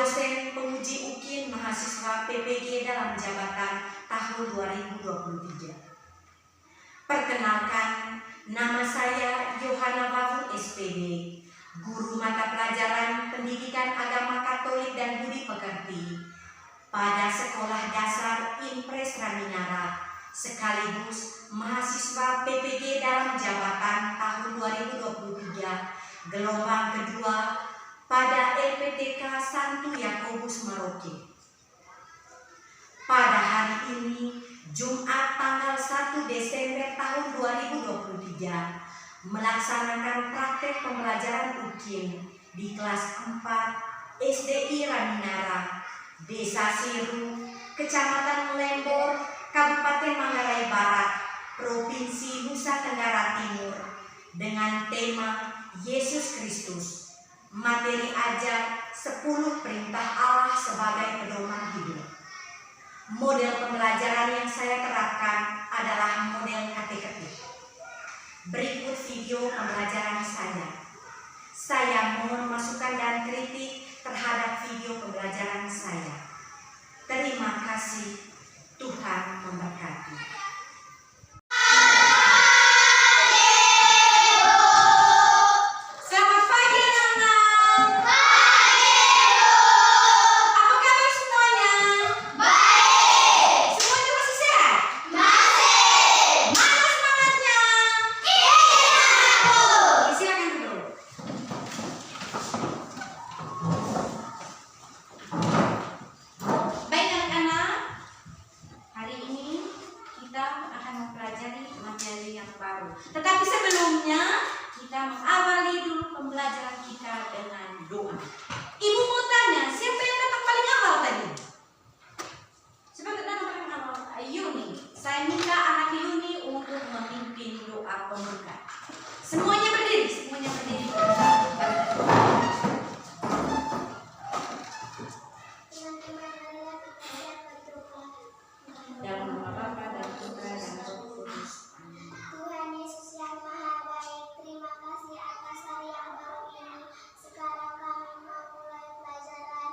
dosen penguji UKIN mahasiswa PPG dalam jabatan tahun 2023. Perkenalkan, nama saya Yohana Wafung SPD, guru mata pelajaran Pendidikan Agama Katolik dan Budi Pekerti pada Sekolah Dasar Impres Raminara, sekaligus mahasiswa PPG dalam jabatan tahun 2023 gelombang kedua pada LPTK Santo Yakobus Maroke. Pada hari ini, Jumat tanggal 1 Desember tahun 2023, melaksanakan praktek pembelajaran UKIN di kelas 4 SDI Raminara, Desa Siru, Kecamatan Lembor, Kabupaten Manggarai Barat, Provinsi Nusa Tenggara Timur, dengan tema Yesus Kristus. Materi ajar 10 perintah Allah sebagai pedoman hidup. Model pembelajaran yang saya terapkan adalah model kate-kate. Berikut video pembelajaran saya. Saya mohon masukan dan kritik terhadap video pembelajaran saya. Terima kasih. Tuhan memberkati. Tetapi sebelumnya kita mengawali dulu pembelajaran kita dengan doa. Ibu mau tanya, siapa yang datang paling awal tadi? Siapa yang datang paling awal? Yuni. Saya minta anak Yuni untuk memimpin doa pembuka. Semuanya berdiri, semuanya berdiri. Dalam nama Bapa dan Putra dan Roh Kudus. Tuhan Yesus yang Maha Baik, terima kasih atas hari yang baru ini. Sekarang kami mau mulai pelajaran.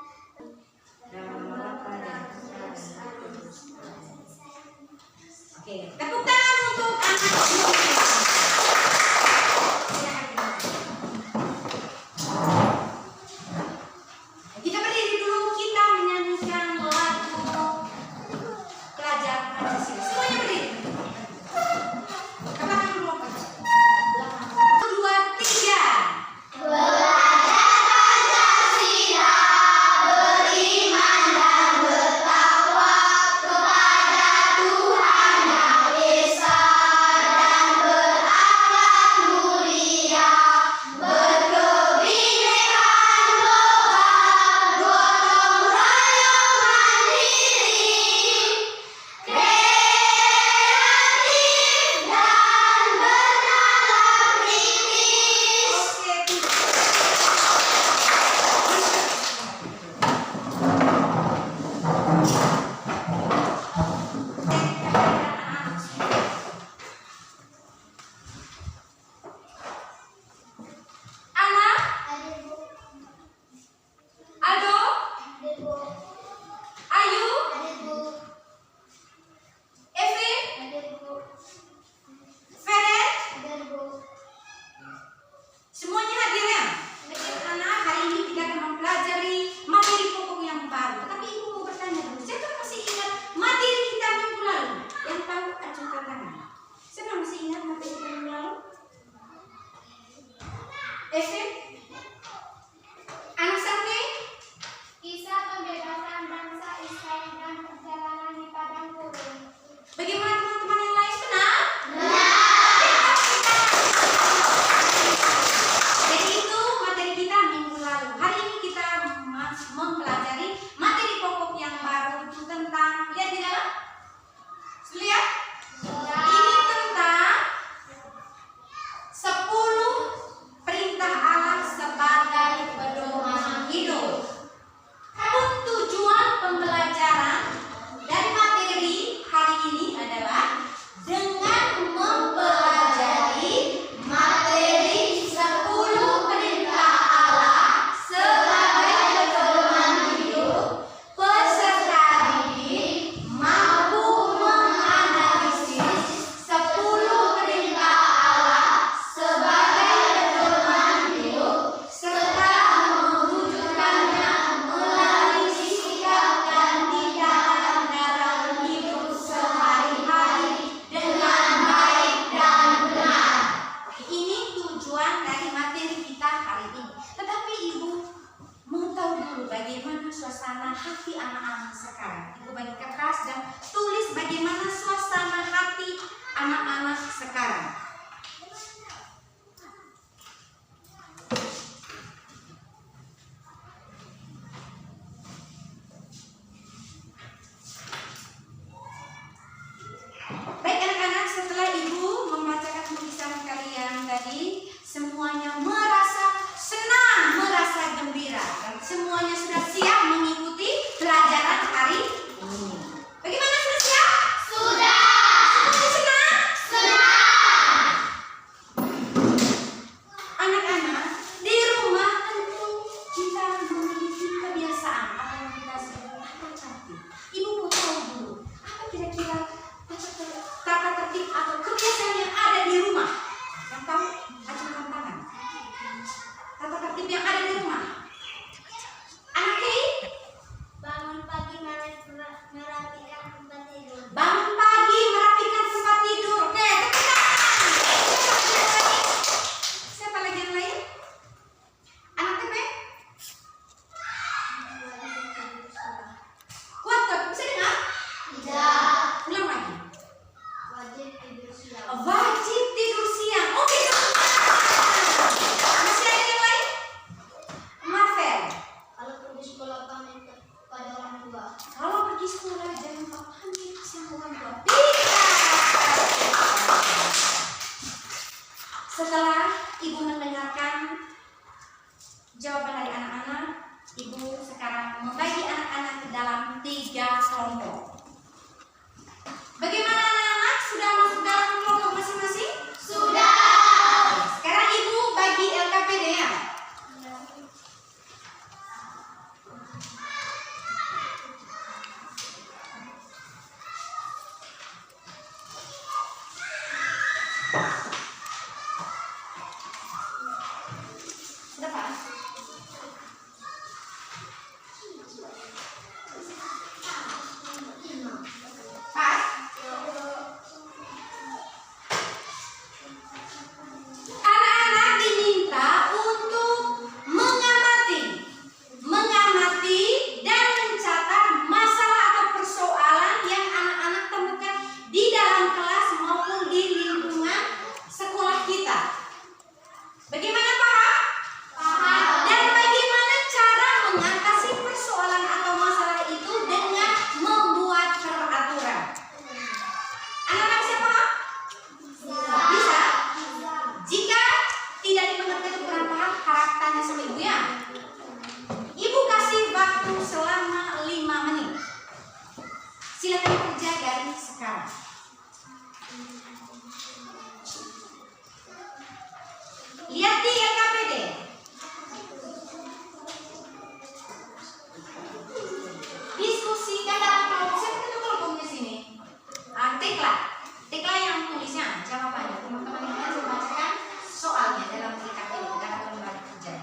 Dalam nama Bapa dan Putra dan Roh Kudus. Oke, tepuk tangan untuk anak Yuni. Kita berdiri dulu, kita menyanyikan lagu Pelajar Pancasila. Semuanya berdiri. Tuhan yang Esa dan sekarang. Ibu bagi kertas dan tulis bagaimana suasana hati anak-anak sekarang. Baik anak-anak, setelah ibu membacakan tulisan kalian tadi, semuanya merasa senang, merasa gembira, dan semuanya sudah siap mengikuti pelajaran hari ini. Bagaimana, sudah siap? Sudah. Sudah senang? Senang. Anak-anak, di rumah tentu kita memiliki kebiasaan apa yang kita sebut tata tertib. Ibu mau tahu dulu, apa kira-kira tata tertib atau kebiasaan yang ada di rumah? Yang tahu, ajukan tangan. Tata tertib yang ada di rumah. Anak Kei? Bangun pagi merapikan tempat tidur. Bangun pagi merapikan tempat tidur. Oke, siapa lagi yang lain? Anak Tepe? Kuat gak? Bisa dengar? Tidak. Ulang lagi. Wajib tidur siang. Wajib tidur siang. Oke. Masih ada yang lain? Marvel. Kalau pergi sekolah pamit pada orang tua. Kalau pergi sekolah jangan lupa pamit sama orang tua. Setelah ibu mendengarkan jawaban dari anak-anak, ibu sekarang membagi anak-anak ke dalam 3 kelompok. Bagaimana anak-anak? Sudah masuk dalam kelompok masing-masing? Sudah. Sekarang ibu bagi LKPD ya. Sudah Pak? Pak? Anak-anak diminta untuk mengamati dan mencatat masalah atau persoalan yang anak-anak temukan di dalam kelas maupun di lingkungan sekolah kita. Bagaimana paham? Paham. Dan bagaimana cara mengatasi persoalan atau masalah itu dengan membuat peraturan. Anak-anak bisa paham? Bisa? Jika tidak dimengerti itu kurang paham, harap tanya sama ibu ya. Ibu kasih waktu selama 5 menit. Silakan kerja dari sekarang. Lihat di LKPD. Diskusikan dalam kelompok. Siapa itu kelompoknya sini? Tekla yang tulisnya jawabannya. Teman-teman yang lain membacakan soalnya dalam LKPD dalam lembar kerja.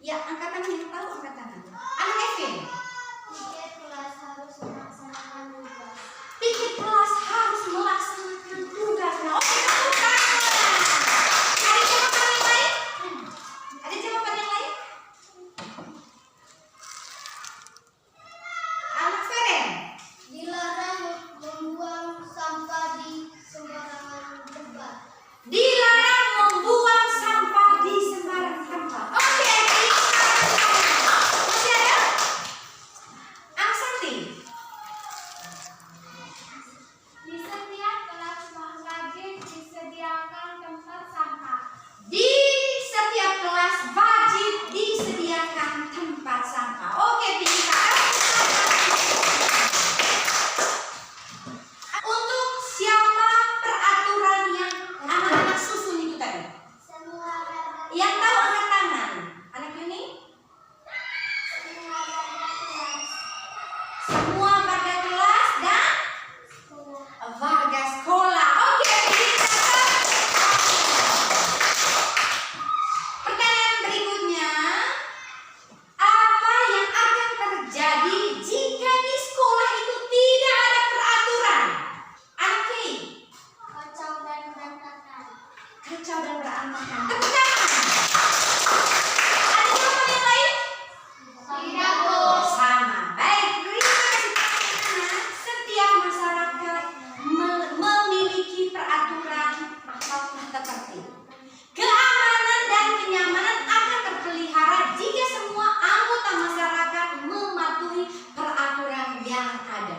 Ya, angkat tangan yang tahu angkat tangan. Anak Evin. Tiket kelas harus melaksanakan tugas. Tiket kelas harus melaksanakan tugas. Nah, oke, tepuk tangan. Ada jawaban yang lain? Ada jawaban yang lain? Anak Feren. Dilarang membuang sampah di sembarangan tempat. Dilarang membuang sampah di sembarang tempat. Oke, masih ada? Anak Santi. Di setiap kelas wajib disediakan tempat sampah. Di setiap kelas wajib disediakan tempat sampah. Oke, tingkat. Untuk siapa peraturan yang anak-anak susun itu tadi? Semua warga Yang tahu angkat tangan. Anak Yuni? semua warga kelas Semua warga kelas dan sekolah. warga sekolah. Oke, tingkat. Pertanyaan berikutnya, apa yang akan terjadi jika di sekolah itu tidak ada peraturan? Anak Kei, Kacau dan berantakan. kacau dan berantakan. Tepuk tangan. Ada jawaban yang lain? Tidak, Bu. Sama. Baik, terima kasih anak-anak. Setiap masyarakat memiliki peraturan atau tata tertib. Keamanan dan kenyamanan akan terpelihara jika semua anggota masyarakat mematuhi peraturan yang ada.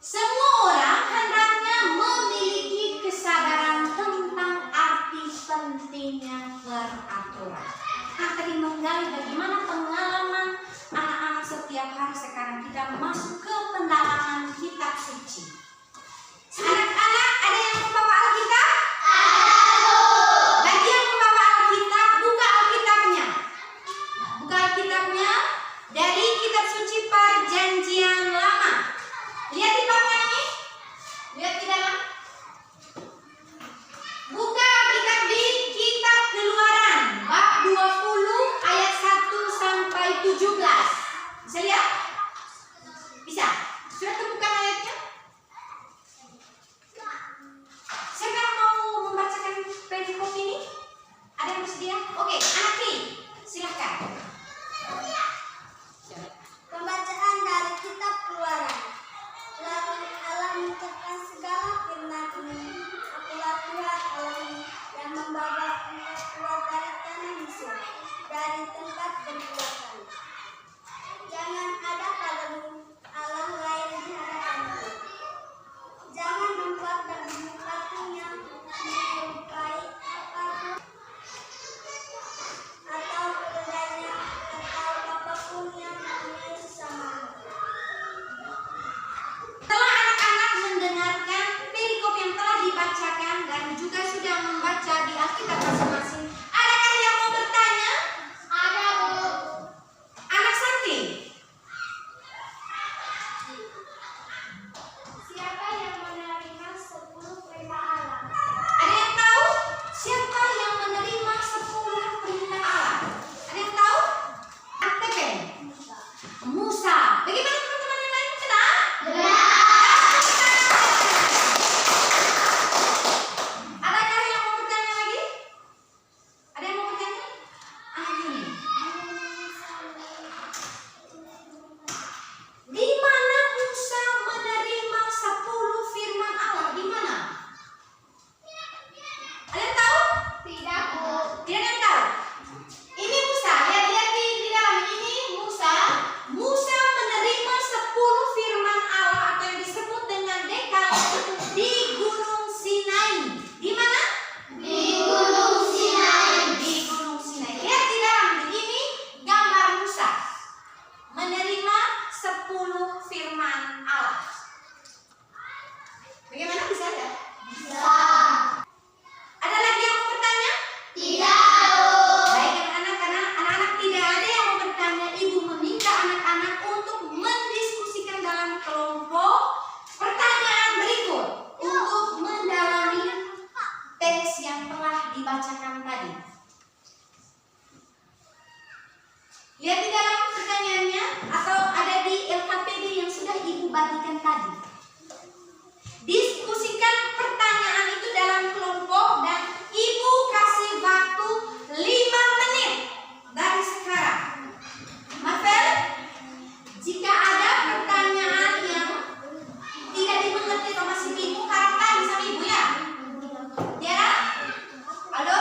Semua orang hendaknya memiliki kesadaran tentang arti pentingnya peraturan. Nah, tadi menggali bagaimana pengalaman anak-anak setiap hari. Sekarang kita masuk ke pendalaman kitab suci. Anak-anak, ada yang membawa Alkitab? Bagi yang membawa Alkitab, buka Alkitabnya. Buka Alkitabnya dari kitab suci Perjanjian Lama. Lihat di papan ini. Lihat di dalam. Buka Alkitab di kitab Keluaran bab 20 ayat 1 sampai 17. Bisa lihat? Bisa? Sudah temukan ayatnya? Siapa yang mau membacakan perikop ini? Ada yang bersedia? Oke, anak Ki, silahkan. Pembacaan dari kitab Keluaran. Lalu Allah mengucapkan segala firman ini. Akulah Tuhan Allahmu yang membawa engkau keluar dari tanah Mesir, dari tempat perbudakan. Jangan ada padamu Allah lain di hadapanku. Jangan membuat bagimu patung yang menyerupai apapun atau keledanya atau apapun yang mempunyai sesamamu. Setelah anak-anak mendengarkan perikop yang telah dibacakan dan juga sudah membaca di Alkitab masing-masing, adakah yang mau bertanya? Ada, Bu. Anak Santi, Siapa yang menerima 10 perintah Allah? ada yang tahu siapa yang menerima 10 perintah Allah? Ada yang tahu? Aktepen, Musa. Bagaimana teman-teman yang lain? Kenal? Adakah yang mau bertanya lagi? Ada yang mau bertanya? Ini. Di mana Musa menerima 10 firman Allah? Di mana? Ada yang tahu? Tidak, Bu. Tidak ada yang tahu. Ini Musa, lihat di dalam ini Musa. Musa menerima 10 firman Allah atau yang disebut dengan Dekalogus di Gunung Sinai. Di mana? Di Gunung Sinai. Di Gunung Sinai. Lihat di dalam ini gambar Musa menerima 10 firman Allah. Bagaimana bisa ada? Bisa. Ada lagi yang mau bertanya? Tidak, Bu. Baik anak-anak, karena anak-anak tidak ada yang mau bertanya, ibu meminta anak-anak untuk mendiskusikan dalam kelompok pertanyaan berikut untuk mendalami teks yang telah dibacakan tadi. Lihat di dalam pertanyaannya atau ada di LKPD yang sudah Ibu bagikan tadi. Diskusikan pertanyaan itu dalam kelompok dan Ibu kasih waktu 5 menit dari sekarang. Marvel, jika ada pertanyaan yang tidak dimengerti atau masih bingung, harap tanya sama Ibu ya. Tiara? Halo?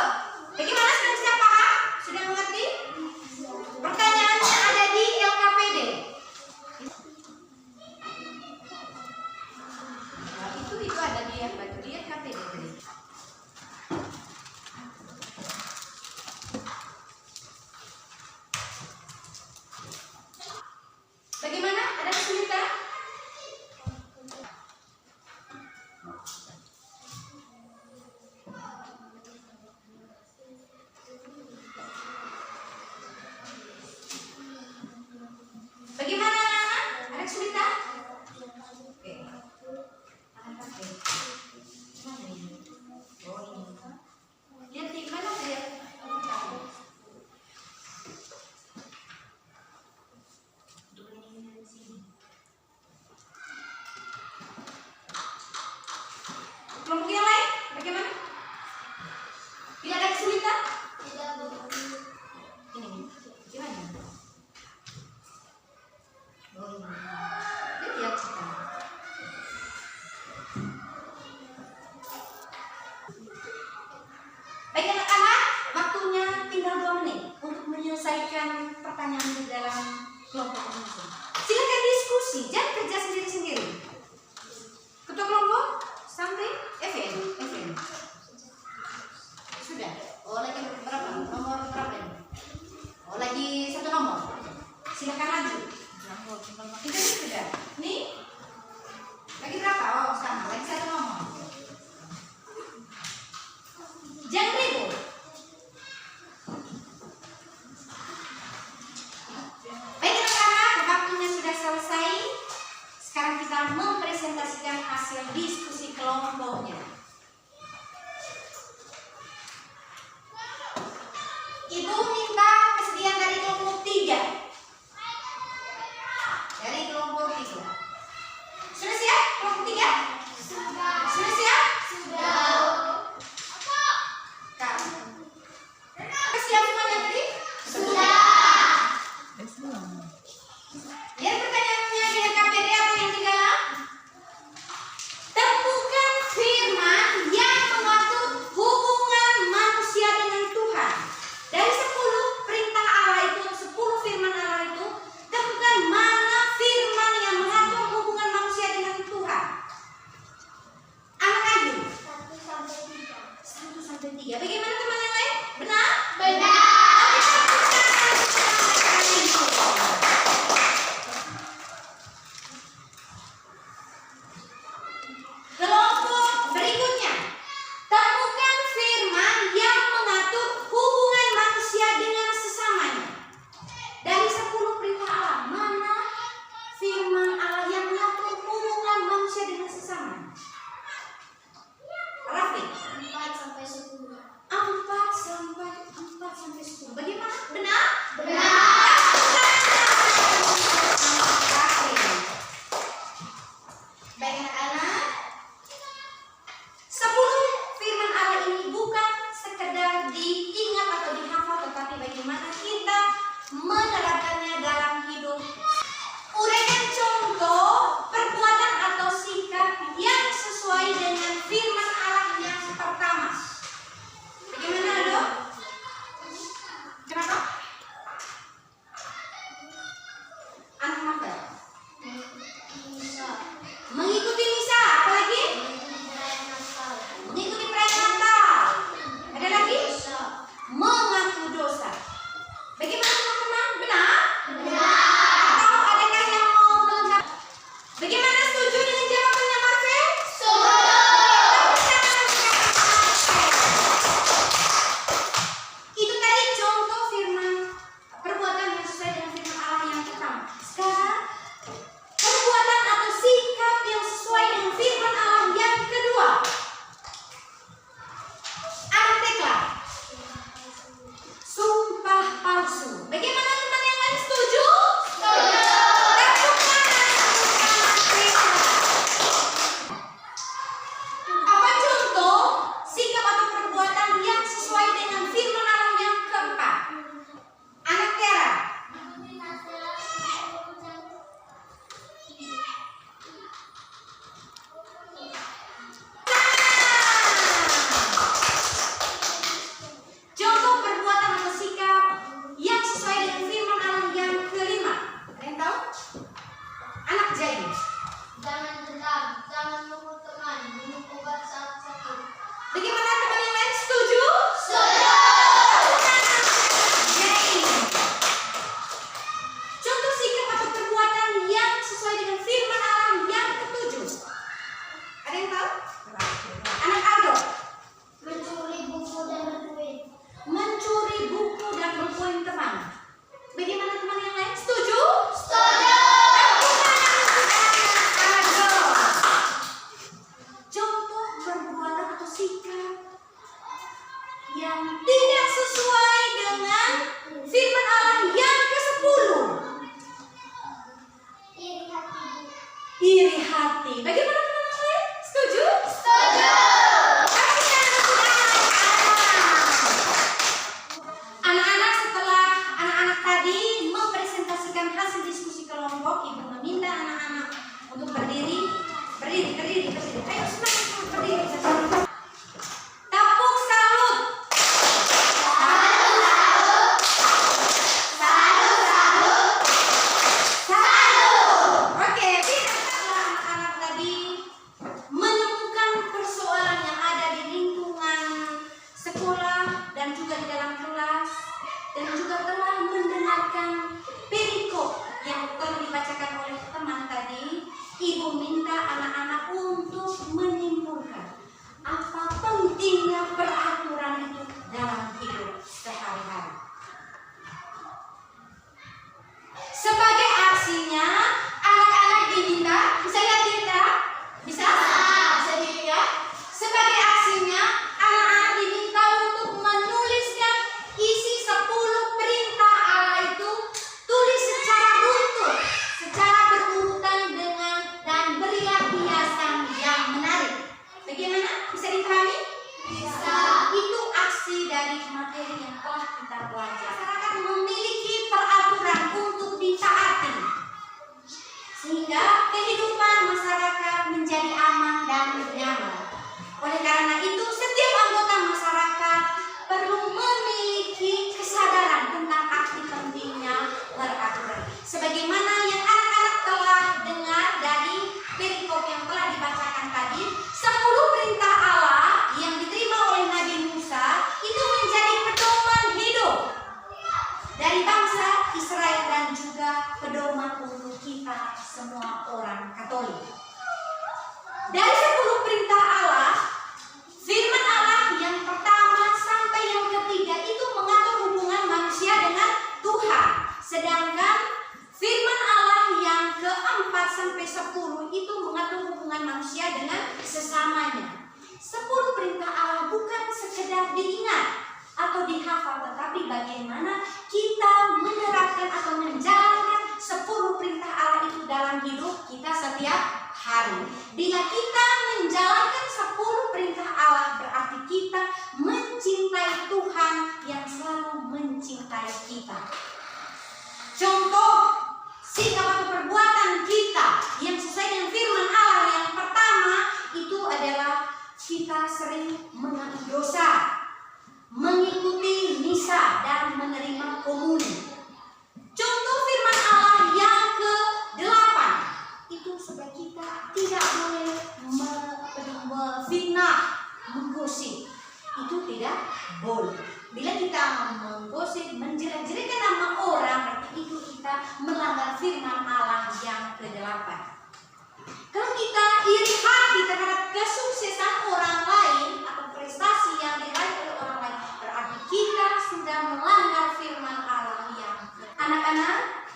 Bagaimana sekarang sudah paham? Sudah mengerti? Pertanyaannya ada di LKPD. Nah, itu ada di LKPD. Bagaimana? Ada kesulitan? Bagaimana anak-anak? Ada kesulitan? Oke. Oke. Mana ini? Oh ini. Lihat di mana dia? Kelompok yang lain, bagaimana? Tidak ada kesulitan? Ini, gimana? Oh ini, lihat kita. Baik anak-anak, waktunya tinggal 2 menit untuk menyelesaikan pertanyaan di dalam kelompok ini. Silakan diskusi, jangan kerja sendiri-sendiri. Ketua kelompok sampai FN. Sudah. Oh lagi berapa? Nomor berapa ini? Oh lagi 1 nomor. Silakan lanjut. Kita sudah. Nih. Lagi berapa? Oh sama. Lagi 1 nomor. Jangan ribut. Baik anak-anak, waktunya sudah selesai. Sekarang kita mempresentasikan hasil diskusi kelompoknya. Ibu minta kesediaan dari kelompok 3. Dari kelompok 3. Sudah siap kelompok 3? Sudah siap? Siap semuanya tadi? Lihat pertanyaannya di LKPD atau yang di dalam? Temukan firman yang mengatur hubungan manusia dengan Tuhan. Dari 10 perintah Allah itu, 10 firman Allah itu, temukan mana firman yang mengatur hubungan manusia dengan Tuhan. Anak Ayu 1 sampai 3. Bagaimana teman yang lain? Benar? Kelompok berikutnya, temukan firman yang mengatur hubungan manusia dengan sesamanya. Dari 10 perintah Allah, mana firman Allah yang mengatur hubungan manusia dengan sesamanya? Rafi? 4 sampai 10. Bagaimana? Benar? Baik anak-anak, 10 firman Allah ini bukan sekedar diingat atau dihafal, tetapi bagaimana kita menerapkannya dalam hidup. Uraikan contoh perbuatan atau sikap yang sesuai dengan firman Allah yang pertama. Bagaimana, Dok? Kenapa? Anak maba. Mengikuti misa, apa lagi? Mengikuti perayaan Natal. Ada lagi? Mengaku dosa. Bagaimana teman-teman? Benar? Atau adakah yang mau melengkapi? Bagaimana, setuju dengan jawabannya Marvel? Setuju. untuk berdiri. Berdiri. Ayo semangat berdiri. Tepuk salut. Oke, setelah anak-anak tadi menemukan persoalan yang ada di lingkungan sekolah dan juga di dalam kelas, dan juga telah mendengarkan perikop yang telah dibacakan oleh teman tadi, ibu minta anak-anak untuk menyimpulkan apa pentingnya peraturan itu dalam hidup sehari-hari. Sebagai aksinya, anak-anak diminta, bisa lihat kita? Bisa? Bisa dilihat? Sebagai aksinya, anak-anak diminta untuk menuliskan isi 10 perintah Allah itu, tulis secara runtut, secara berurutan dan berilah hiasan yang menarik. Bagaimana? Bisa dipahami? Bisa. Itu aksi dari materi yang telah kita belajar. Masyarakat memiliki peraturan untuk ditaati, sehingga kehidupan masyarakat menjadi aman dan nyaman. Oleh karena itu, setiap anggota masyarakat perlu memiliki kesadaran tentang arti pentingnya peraturan. Sebagaimana yang anak-anak telah dengar dari perikop yang telah dibacakan tadi, 10 perintah Allah yang diterima oleh Nabi Musa itu menjadi pedoman hidup dari bangsa Israel dan juga pedoman untuk kita semua orang Katolik. Dari 10 perintah Allah, firman Allah yang pertama sampai yang ketiga itu mengatur hubungan manusia dengan Tuhan. Sedangkan firman Allah yang keempat sampai 10 itu mengatur hubungan manusia dengan sesamanya. 10 perintah Allah bukan sekedar diingat atau dihafal, tetapi bagaimana kita menerapkan atau menjalankan 10 perintah Allah itu dalam hidup kita setiap hari. Bila kita menjalankan 10 perintah Allah, berarti kita mencintai Tuhan yang selalu mencintai kita. Contoh sikap atau perbuatan kita yang sesuai dengan firman Allah yang pertama itu adalah kita sering mengaku dosa, mengikuti misa dan menerima komuni. Contoh firman Allah yang ke-8 itu supaya kita tidak boleh memfitnah, menggosip. Itu tidak boleh. Bila kita menggosip, menjelek-jelekan nama orang, berarti itu kita melanggar firman Allah yang ke-8. Kalau kita iri hati terhadap kesuksesan orang lain atau prestasi yang diraih oleh orang lain, berarti kita sudah melanggar firman Allah yang anak-anak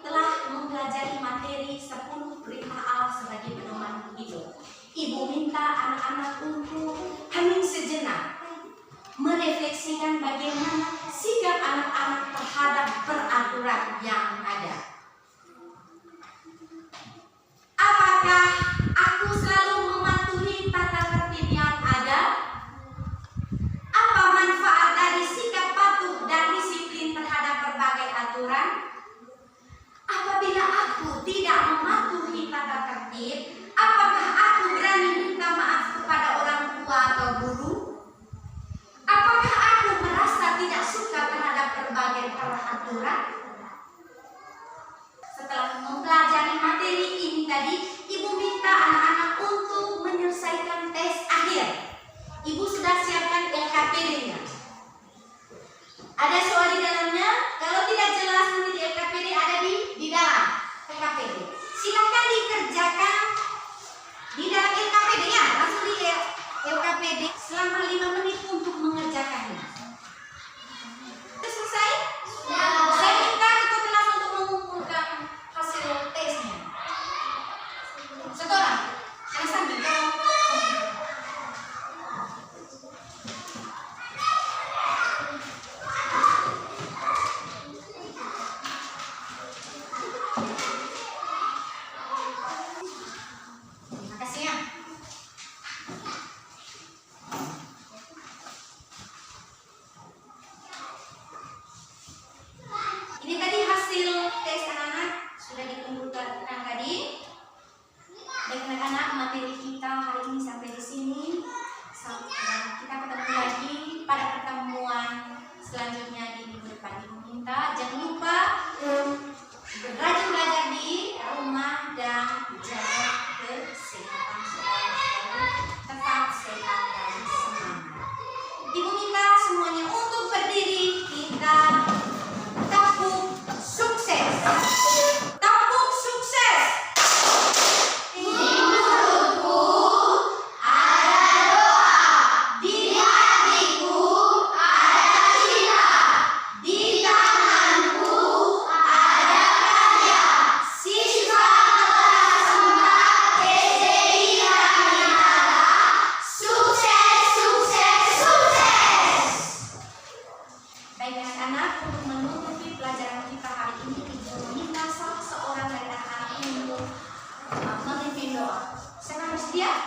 telah mempelajari materi 10 perintah Allah sebagai pedoman hidup. Ibu minta anak-anak untuk hening sejenak, merefleksikan bagaimana sikap anak-anak terhadap peraturan yang ada. Apakah aku selalu mematuhi tata tertib yang ada? Apa manfaat dari sikap patuh dan disiplin terhadap berbagai aturan? Apabila aku tidak mematuhi tata tertib, apakah aku berani minta maaf kepada orang tua atau guru? Apakah aku merasa tidak suka terhadap berbagai peraturan? Setelah mempelajari materi ini tadi, ibu minta anak-anak untuk menyelesaikan tes akhir. Ibu sudah siapkan LKPD-nya. Ada soal di dalamnya. Kalau tidak jelas nanti di LKPD ada di dalam LKPD. Silakan dikerjakan di dalam LKPD-nya. Langsung di LKPD selama 5 menit untuk mengerjakannya. Sudah selesai? Sudah. Saya minta ketua kelas untuk mengumpulkan hasil tesnya. Setoran. Anak sambil. Baik anak-anak, untuk menutupi pelajaran kita hari ini, Ibu meminta salah seorang dari anak-anak ini untuk memimpin doa. Siapa bersedia?